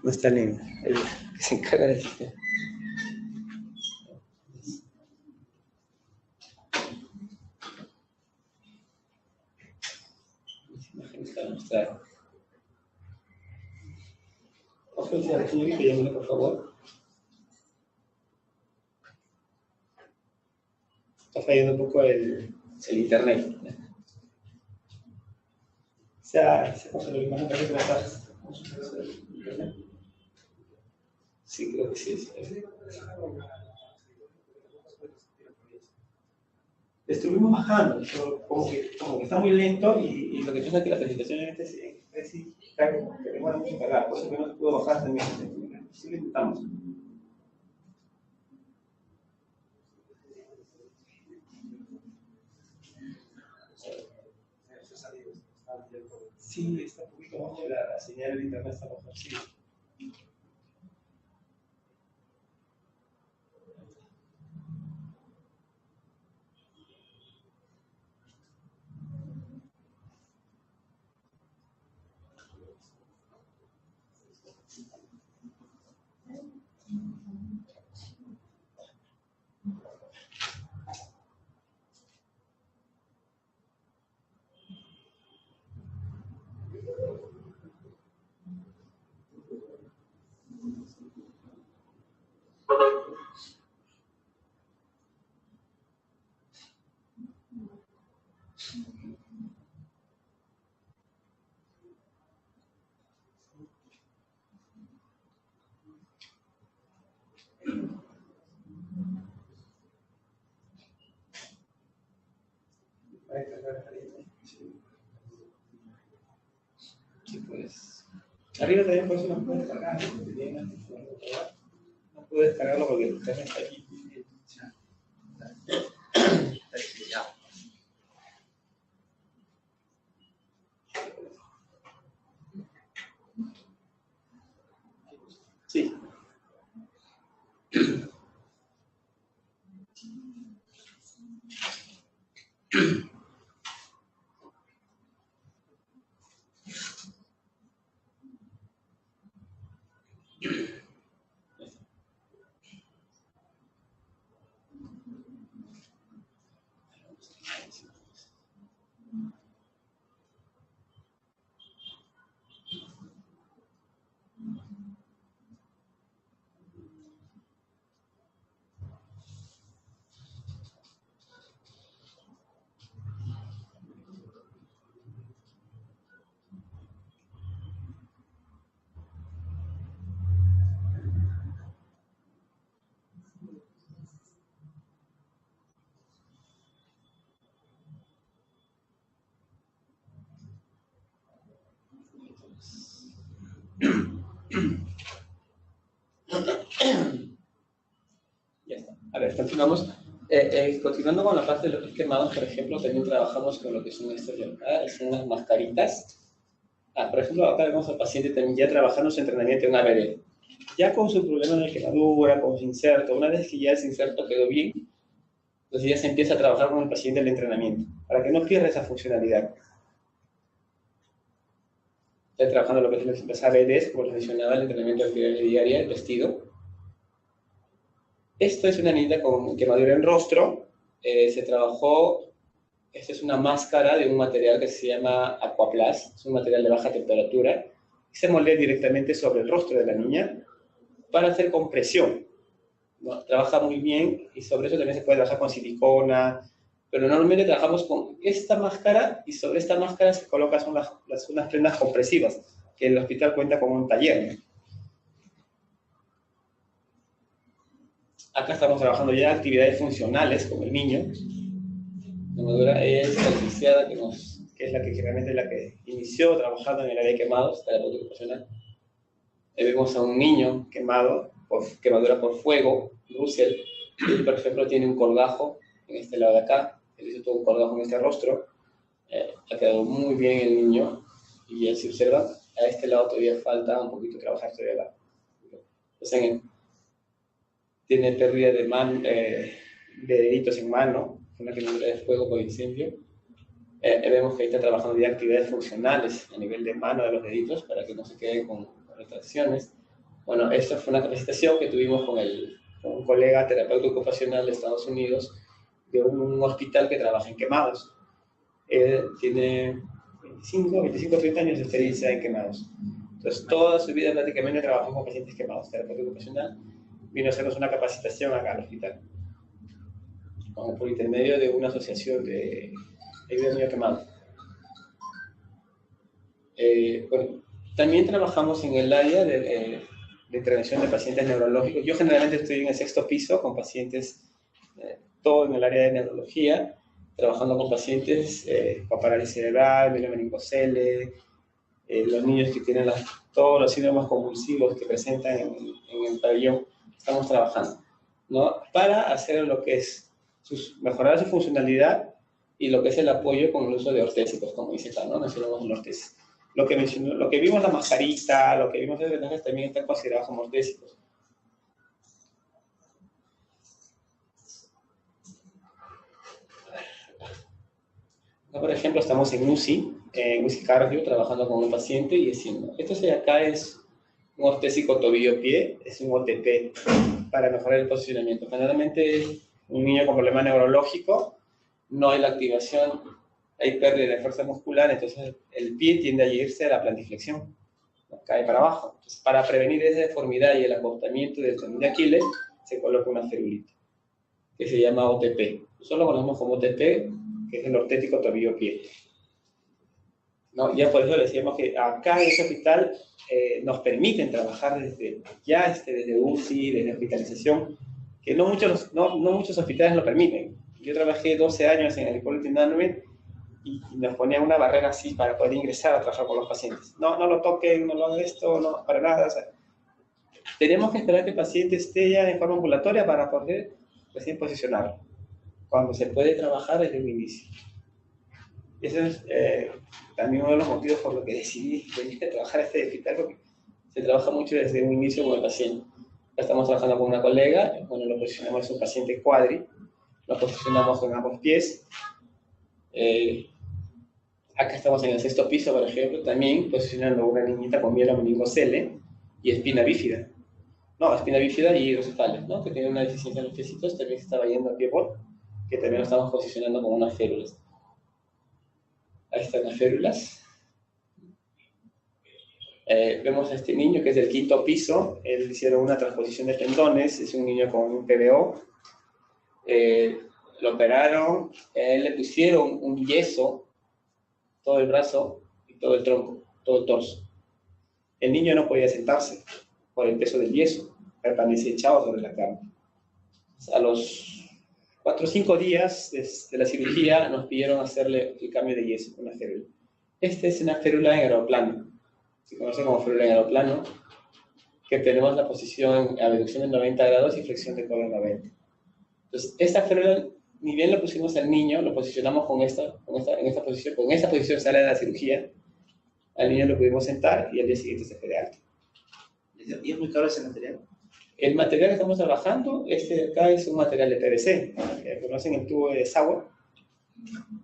No está lindo, el que se encarga del sistema. Para mostrar. Oficial, señorita, llámame por favor. Está fallando un poco el internet. Se pasa la imagen para que te bajas. Sí, creo que sí. Estuvimos bajando, pero como que está muy lento y lo que pasa es que la presentación en este sí que demora mucho en cargar, por eso que no se pudo bajar también. Sí lo intentamos. Sí, está un poquito bajo, la señal de internet está bajo, sí. Sí, pues. Arriba también por eso no puedo descargar. No puedo descargarlo porque el internet está aquí. Sí. Ya está. A ver, continuamos. Continuando con la parte de los quemados, por ejemplo, también trabajamos con lo que son estas de acá, son unas mascaritas. Por ejemplo, acá vemos al paciente también ya trabajando su entrenamiento en ABD. Ya con su problema de quemadura, con su inserto, una vez que ya ese inserto quedó bien, entonces ya se empieza a trabajar con el paciente el entrenamiento, para que no pierda esa funcionalidad. Está trabajando lo que es las ABDs, como les mencionaba, el entrenamiento de actividad diaria, el vestido. Esto es una niñita con quemadura en rostro. Se trabajó, esta es una máscara de un material que se llama Aquaplast, es un material de baja temperatura, y se moldea directamente sobre el rostro de la niña para hacer compresión, ¿no? Trabaja muy bien y sobre eso también se puede trabajar con silicona, pero normalmente trabajamos con esta máscara y sobre esta máscara se colocan unas prendas compresivas, que el hospital cuenta con un taller, ¿no? Acá estamos trabajando ya actividades funcionales con el niño. La quemadura es la licenciada que es la que generalmente es la que inició trabajando en el área de quemados, terapeuta ocupacional. Vemos a un niño quemado, por quemadura por fuego, Russell. Él, por ejemplo, tiene un colgajo en este lado de acá. Él hizo todo un colgajo en este rostro. Ha quedado muy bien el niño. Y él se observa, a este lado todavía falta un poquito trabajar todavía acá. Entonces, tiene pérdida de deditos en mano, una quemadura de fuego por incendio. Vemos que ahí está trabajando ya actividades funcionales a nivel de mano de los deditos para que no se queden con retracciones. Bueno, esta fue una capacitación que tuvimos con un colega terapeuta ocupacional de Estados Unidos de un hospital que trabaja en quemados. Tiene 25, 30 años de experiencia en quemados. Entonces, toda su vida prácticamente trabajó con pacientes quemados. Terapeuta ocupacional vino a hacernos una capacitación acá al hospital, por intermedio de una asociación de ayuda al niño quemado. Bueno, también trabajamos en el área de intervención de pacientes neurológicos. Yo generalmente estoy en el 6º piso con pacientes, todo en el área de neurología, trabajando con pacientes con parálisis cerebral, meningocele, los niños que tienen todos los síndromes convulsivos que presentan en el pabellón. Estamos trabajando, ¿no? Para hacer lo que es mejorar su funcionalidad y lo que es el apoyo con el uso de ortésicos, como dice acá, ¿no? Mencionamos un ortésico. Lo que vimos la mascarita, lo que vimos de vendajes también están considerados como ortésicos. Acá, por ejemplo, estamos en UCI cardio, trabajando con un paciente y haciendo. Esto de acá es un ortésico tobillo-pie, es un OTP para mejorar el posicionamiento. Generalmente, un niño con problema neurológico, no hay la activación, hay pérdida de fuerza muscular, entonces el pie tiende a irse a la plantiflexión, cae para abajo. Entonces, para prevenir esa deformidad y el agotamiento del tendón de Aquiles, se coloca una ferulita, que se llama OTP. Nosotros lo conocemos como OTP, que es el ortético tobillo-pie. ¿No? Ya por eso le decíamos que acá en este hospital nos permiten trabajar desde UCI, desde hospitalización, que no muchos hospitales lo permiten. Yo trabajé 12 años en el Hipólito Unanue y nos ponían una barrera así para poder ingresar a trabajar con los pacientes. No lo toquen, no lo hagan esto, no, para nada. O sea, tenemos que esperar que el paciente esté ya en forma ambulatoria para poder recién posicionarlo, cuando se puede trabajar desde un inicio. Y ese es también uno de los motivos por los que decidí venir a trabajar a este hospital, porque se trabaja mucho desde un inicio con el paciente. Ya estamos trabajando con una colega, bueno, lo posicionamos, es un paciente cuadri, lo posicionamos con ambos pies. Acá estamos en el 6º piso, por ejemplo, también posicionando una niñita con mielomeningocele y espina bífida. No, espina bífida y hidrocefales, ¿no? Que tiene una deficiencia en los piecitos, también se estaba yendo a piebot, que también lo estamos posicionando con unas férulas. Ahí están las férulas. Vemos a este niño que es del 5º piso, él hicieron una transposición de tendones, es un niño con un PBO. Lo operaron, le pusieron un yeso, todo el brazo y todo el tronco, todo el torso. El niño no podía sentarse por el peso del yeso, permanecía echado sobre la cama. A los 4 o 5 días de la cirugía nos pidieron hacerle el cambio de yeso, una férula. Esta es una férula en aeroplano, se conoce como férula en aeroplano, que tenemos la posición, abducción de 90 grados y flexión de codo en 90. Entonces, esta férula, ni bien lo pusimos al niño, lo posicionamos en esta posición, con esa posición sale de la cirugía, al niño lo pudimos sentar y al día siguiente se fue de alta.
¿Y es muy caro ese material?
El material que estamos trabajando, este de acá es un material de PVC, ¿conocen el tubo de desagüe?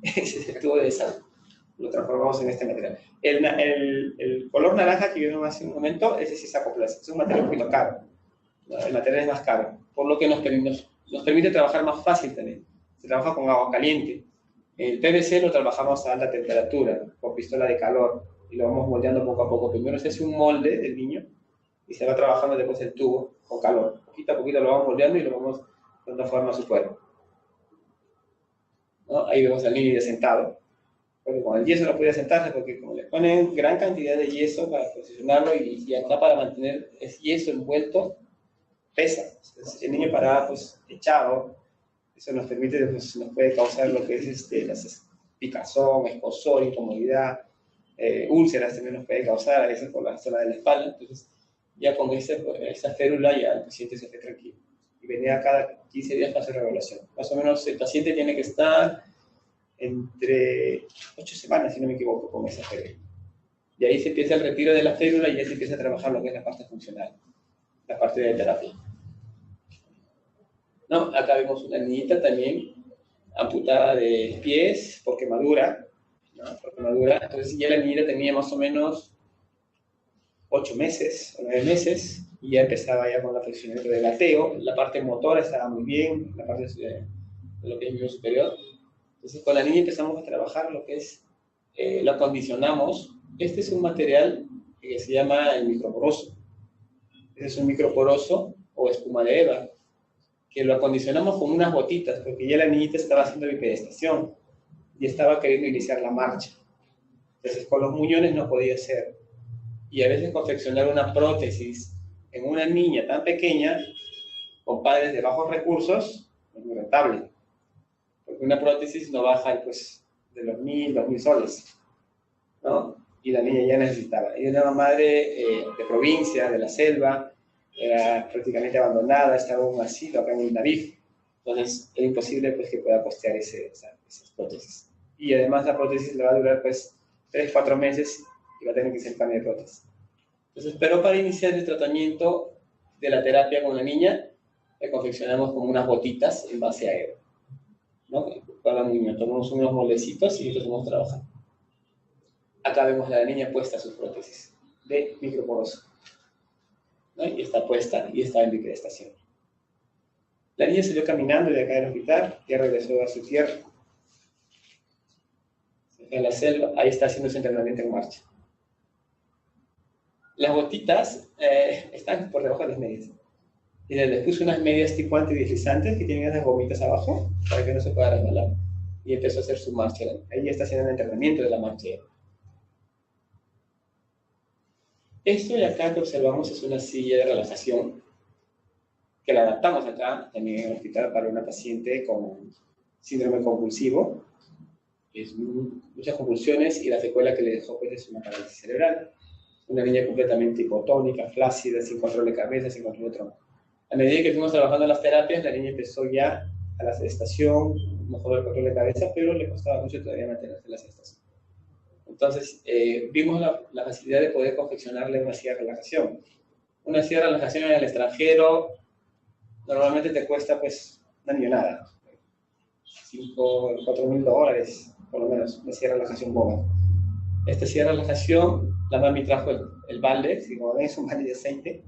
Ese es el tubo de desagüe, lo transformamos en este material. El color naranja que vieron hace un momento, ese sí es acoplaza, es un material un poquito caro, ¿no? El material es más caro, por lo que nos permite trabajar más fácil también. Se trabaja con agua caliente. El PVC lo trabajamos a alta temperatura, con pistola de calor, y lo vamos moldeando poco a poco. Primero se hace un molde del niño, y se va trabajando después el tubo con calor. Poquito a poquito lo vamos moldeando y lo vamos dando forma a su cuerpo, ¿no? Ahí vemos al niño ya sentado, porque con el yeso no podía sentarse, porque como le ponen gran cantidad de yeso para posicionarlo y acá para mantener ese yeso envuelto, pesa. Entonces, el niño parado, pues, echado, eso nos permite, pues, nos puede causar lo que es picazón, escozor, incomodidad, úlceras también nos puede causar, a veces por la zona de la espalda. Entonces, ya con esa férula ya el paciente se hace tranquilo. Y venía cada 15 días para hacer la evaluación. Más o menos el paciente tiene que estar entre 8 semanas, si no me equivoco, con esa férula. Y ahí se empieza el retiro de la férula y ya se empieza a trabajar lo que es la parte funcional, la parte de terapia. No, acá vemos una niñita también amputada de pies por quemadura, ¿no? Por quemadura. Entonces ya la niñita tenía más o menos 8 meses o 9 meses y ya empezaba ya con el funcionamiento del gateo. La parte motora estaba muy bien, la parte de lo que es el miembro superior. Entonces con la niña empezamos a trabajar lo que es lo acondicionamos. Este es un material que se llama el microporoso. Este es un microporoso o espuma de Eva, que lo acondicionamos con unas botitas, porque ya la niñita estaba haciendo bipedestación y estaba queriendo iniciar la marcha. Entonces, con los muñones no podía ser. Y a veces confeccionar una prótesis en una niña tan pequeña, con padres de bajos recursos, es muy rentable. Porque una prótesis no baja pues, de los 1.000, 2.000 soles, ¿no? Y la niña ya necesitaba. Y era una madre de provincia, de la selva, era prácticamente abandonada, estaba en un asilo acá en el Navif. Entonces, era imposible pues, que pueda costear esas prótesis. Y además la prótesis le va a durar pues 3, 4 meses y va a tener que ser cambio de prótesis. Entonces, pero para iniciar el tratamiento de la terapia con la niña, le confeccionamos como unas botitas en base a Eva, ¿no? Para la niña tomamos unos moldecitos y empezamos a trabajar. Acá vemos a la niña puesta su prótesis de microporoso, ¿no? Y está puesta y está en bipedestación. La niña salió caminando de acá del hospital, ya regresó a su tierra, en la selva, ahí está haciendo su entrenamiento en marcha. Las botitas están por debajo de las medias. Y les puse unas medias tipo antideslizantes que tienen esas gomitas abajo para que no se pueda resbalar. Y empezó a hacer su marcha. Ahí está haciendo el entrenamiento de la marcha. Esto de acá que observamos es una silla de relajación que la adaptamos acá también en el hospital para una paciente con síndrome convulsivo. Es muchas convulsiones y la secuela que le dejó pues, es una parálisis cerebral. Una niña completamente hipotónica, flácida, sin control de cabeza, sin control de tronco. A medida que fuimos trabajando en las terapias, la niña empezó ya a la sedestación, mejoró el control de cabeza, pero le costaba mucho todavía mantenerse en la sedestación. Entonces, vimos la facilidad de poder confeccionarle una silla de relajación. Una silla de relajación en el extranjero normalmente te cuesta pues una millonada. 5, 4.000 dólares, por lo menos, una silla de relajación boba. Esta silla de relajación, la mami trajo el balde, si como ven es un balde de aceite,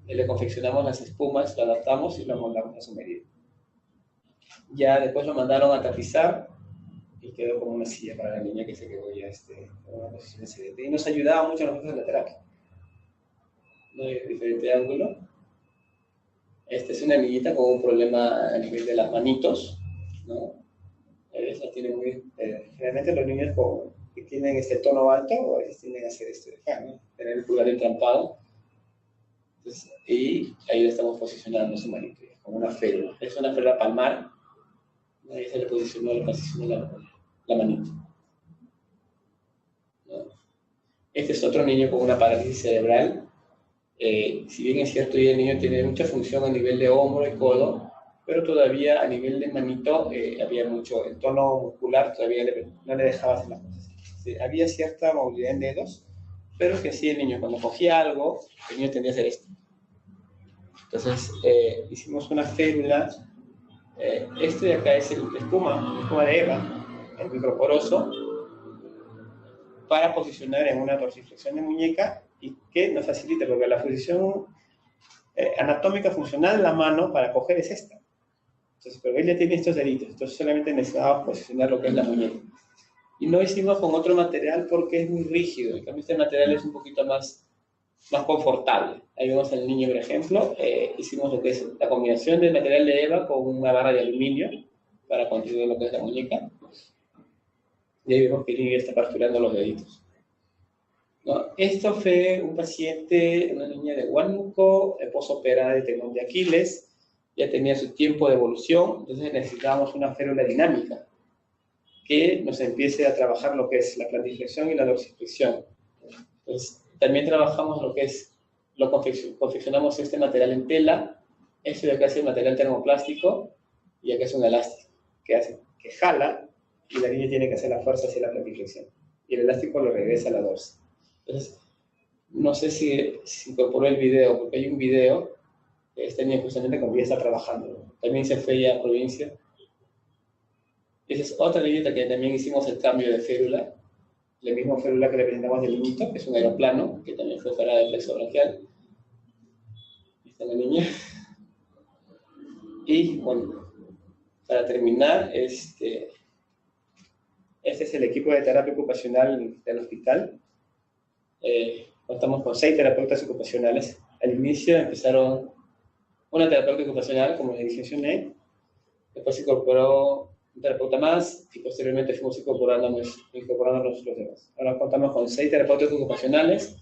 y le confeccionamos las espumas, lo adaptamos y lo moldamos a su medida. Ya después lo mandaron a tapizar y quedó como una silla para la niña que se quedó ya en una posición sedente. Y nos ayudaba mucho a nosotros en la terapia. ¿No? De diferente ángulo. Esta es una niñita con un problema a nivel de las manitos, ¿no? Esa tiene generalmente los niños que tienen este tono alto, o a veces tienden a hacer esto de acá, ¿no? Tener el pulgar entrampado. Entonces, y ahí le estamos posicionando su manito, como una férula. Es una férula palmar, ahí se le posicionó la manito. ¿No? Este es otro niño con una parálisis cerebral. Si bien es cierto, el niño tiene mucha función a nivel de hombro y codo, pero todavía a nivel de manito había mucho, el tono muscular todavía no le dejaba hacer las cosas. Sí, había cierta movilidad en dedos, pero que sí el niño cuando cogía algo, el niño tendía a hacer esto. Entonces hicimos una férula, esto de acá es la espuma de Eva, el microporoso, para posicionar en una dorsiflexión de muñeca y que nos facilita, porque la posición anatómica funcional de la mano para coger es esta. Entonces, pero él ya tiene estos deditos, entonces solamente necesitábamos posicionar lo que es la muñeca. Y no hicimos con otro material porque es muy rígido, en cambio este material es un poquito más confortable. Ahí vemos al niño, por ejemplo, hicimos lo que es la combinación del material de Eva con una barra de aluminio para construir lo que es la muñeca. Y ahí vemos que el niño está fracturando los deditos. ¿No? Esto fue un paciente, una niña de Huánuco, posoperada de tendón de Aquiles, ya tenía su tiempo de evolución, entonces necesitábamos una férula dinámica que nos empiece a trabajar lo que es la plantiflexión y la dorsiflexión. Entonces, también trabajamos lo que es, confeccionamos este material en tela, este de acá es el material termoplástico, y acá es un elástico, que jala, y la niña tiene que hacer la fuerza hacia la plantiflexión. Y el elástico lo regresa a la dorsa. Entonces, no sé si incorporó el video, porque hay un video que esta niña justamente cuando ya está trabajando. También se fue ya a provincia. Esa es otra niñita que también hicimos el cambio de férula. La misma férula que le presentamos del niñito, que es un aeroplano, que también fue operada de plexo braquial. Ahí está la niña. Y bueno, para terminar, esta este es el equipo de terapia ocupacional del hospital. Contamos con 6 terapeutas ocupacionales. Al inicio empezaron una terapeuta ocupacional, como les mencioné, después se incorporó un terapeuta más y posteriormente fuimos incorporándonos los demás. Ahora contamos con 6 terapeutas ocupacionales,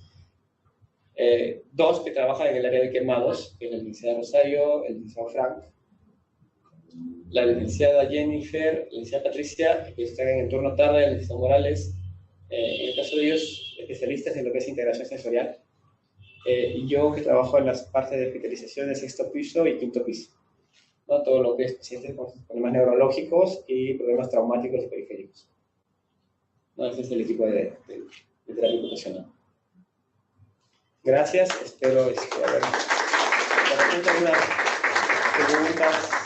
2 que trabajan en el área de quemados, que es la licenciada Rosario, el licenciado Frank, la licenciada Jennifer, la licenciada Patricia, que están en el turno tarde, el licenciado Morales, en el caso de ellos, especialistas en lo que es integración sensorial, y yo que trabajo en las partes de hospitalización del 6º piso y 5º piso, ¿no? Todo lo que es pacientes con problemas neurológicos y problemas traumáticos y periféricos. ¿No? Ese es el equipo de terapia ocupacional. Gracias, espero haber de repente algunas preguntas.